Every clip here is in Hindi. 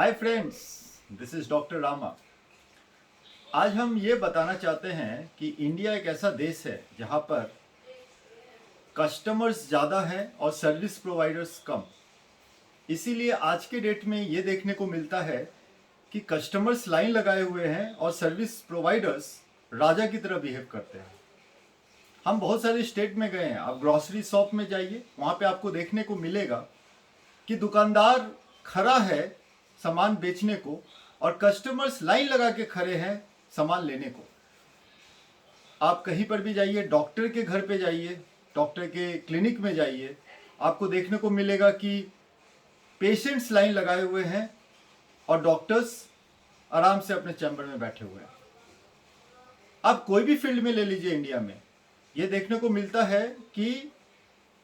Hi friends, this is doctor Rama. आज हम ये बताना चाहते हैं कि इंडिया एक ऐसा देश है जहाँ पर कस्टमर्स ज़्यादा हैं और सर्विस प्रोवाइडर्स कम। इसीलिए आज के डेट में ये देखने को मिलता है कि कस्टमर्स लाइन लगाए हुए हैं और सर्विस प्रोवाइडर्स राजा की तरह बिहेव करते हैं। हम बहुत सारे स्टेट में गए हैं, आप ग्रॉसरी शॉप में जाइए, वहाँ पे आपको देखने को मिलेगा कि दुकानदार खड़ा है सामान बेचने को और कस्टमर्स लाइन लगा के खड़े हैं सामान लेने को। आप कहीं पर भी जाइए, डॉक्टर के घर पे जाइए, डॉक्टर के क्लिनिक में जाइए, आपको देखने को मिलेगा कि पेशेंट्स लाइन लगाए हुए हैं और डॉक्टर्स आराम से अपने चैम्बर में बैठे हुए हैं। आप कोई भी फील्ड में ले लीजिए, इंडिया में ये देखने को मिलता है कि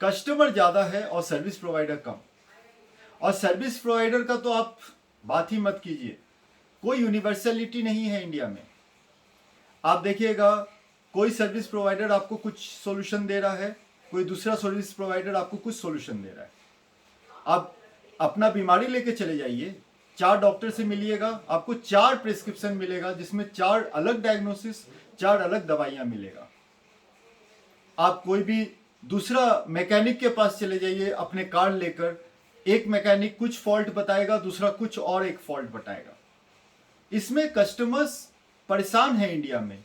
कस्टमर ज़्यादा है और सर्विस प्रोवाइडर कम। और सर्विस प्रोवाइडर का तो आप बात ही मत कीजिए, कोई यूनिवर्सलिटी नहीं है इंडिया में। आप देखिएगा, कोई सर्विस प्रोवाइडर आपको कुछ सॉल्यूशन दे रहा है, कोई दूसरा सर्विस प्रोवाइडर आपको कुछ सॉल्यूशन दे रहा है। आप अपना बीमारी लेके चले जाइए, 4 डॉक्टर से मिलिएगा, आपको 4 प्रिस्क्रिप्शन मिलेगा जिसमें 4 अलग डायग्नोसिस, 4 अलग दवाइयाँ मिलेगा। आप कोई भी दूसरा मैकेनिक के पास चले जाइए अपने कार लेकर, एक मैकेनिक कुछ फॉल्ट बताएगा, दूसरा कुछ और एक फॉल्ट बताएगा। इसमें कस्टमर्स परेशान है इंडिया में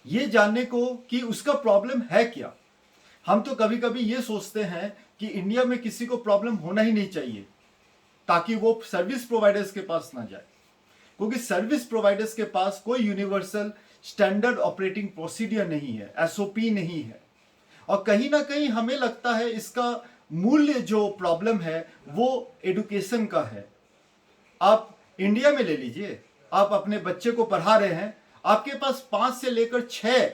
ये जानने को कि उसका प्रॉब्लम है क्या। हम तो कभी कभी ये सोचते हैं कि इंडिया में किसी को प्रॉब्लम होना ही नहीं चाहिए ताकि वो सर्विस प्रोवाइडर्स के पास ना जाए, क्योंकि सर्विस प्रोवाइडर्स के पास कोई यूनिवर्सल स्टैंडर्ड ऑपरेटिंग प्रोसीडियर नहीं है, एसओपी नहीं है। और कहीं ना कहीं हमें लगता है इसका मूल्य जो प्रॉब्लम है वो एडुकेशन का है। आप इंडिया में ले लीजिए, आप अपने बच्चे को पढ़ा रहे हैं, आपके पास 5 से लेकर 6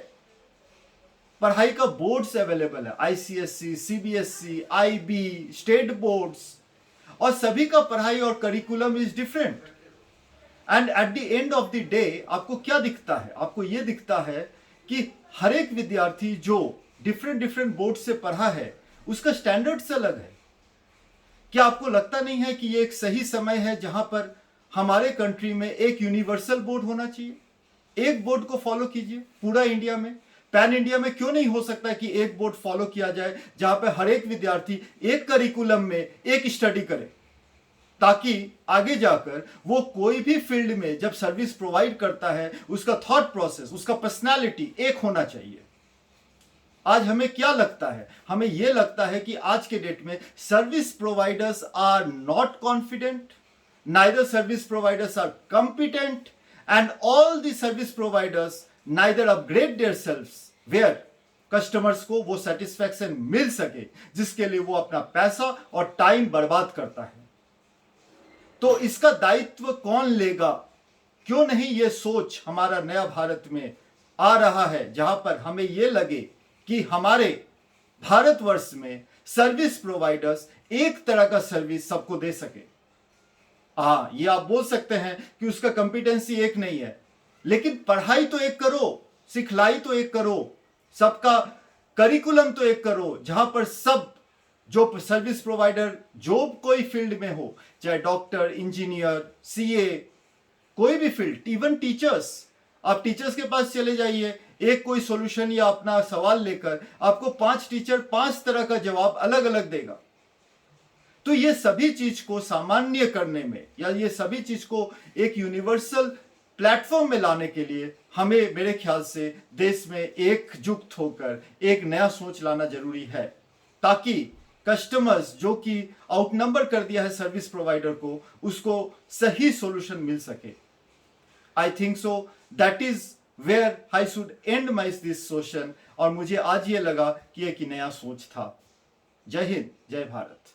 पढ़ाई का बोर्ड्स अवेलेबल है, ICSC, CBSE, IB, state boards, और सभी का पढ़ाई और curriculum is different. And at the end of the day आपको क्या दिखता है? आपको यह दिखता है कि हर एक विद्यार्थी जो डिफरेंट बोर्ड से पढ़ा है उसका स्टैंडर्ड से अलग है। क्या आपको लगता नहीं है कि ये एक सही समय है जहां पर हमारे कंट्री में एक यूनिवर्सल बोर्ड होना चाहिए? एक बोर्ड को फॉलो कीजिए पूरा इंडिया में। पैन इंडिया में क्यों नहीं हो सकता कि एक बोर्ड फॉलो किया जाए जहां पर हर एक विद्यार्थी एक करिकुलम में एक स्टडी करे, ताकि आगे जाकर वो कोई भी फील्ड में जब सर्विस प्रोवाइड करता है उसका थॉट प्रोसेस, उसका पर्सनालिटी एक होना चाहिए। आज हमें क्या लगता है? हमें यह लगता है कि आज के डेट में service providers are not confident, neither service providers are competent, and all the service providers neither upgrade their selves where customers को वो सेटिस्फैक्शन मिल सके जिसके लिए वो अपना पैसा और टाइम बर्बाद करता है। तो इसका दायित्व कौन लेगा? क्यों नहीं ये सोच हमारा नया भारत में आ रहा है जहां पर हमें यह लगे कि हमारे भारतवर्ष में सर्विस प्रोवाइडर्स एक तरह का सर्विस सबको दे सके। हाँ, ये आप बोल सकते हैं कि उसका कंपिटेंसी एक नहीं है, लेकिन पढ़ाई तो एक करो, सिखलाई तो एक करो, सबका करिकुलम तो एक करो, जहां पर सब जो सर्विस प्रोवाइडर जो कोई फील्ड में हो, चाहे डॉक्टर, इंजीनियर, सीए, कोई भी फील्ड, इवन टीचर्स, आप टीचर्स के पास चले जाइए, एक कोई सॉल्यूशन या अपना सवाल लेकर आपको 5 टीचर 5 तरह का जवाब अलग अलग देगा। तो ये सभी चीज को सामान्य करने में या ये सभी चीज को एक यूनिवर्सल प्लेटफॉर्म में लाने के लिए हमें, मेरे ख्याल से, देश में एकजुट होकर एक नया सोच लाना जरूरी है, ताकि कस्टमर्स जो कि आउटनंबर कर दिया है सर्विस प्रोवाइडर को, उसको सही सॉल्यूशन मिल सके। I think so that is where I should end my this session. और मुझे आज ये लगा कि एक नया सोच था। जय हिंद, जय भारत।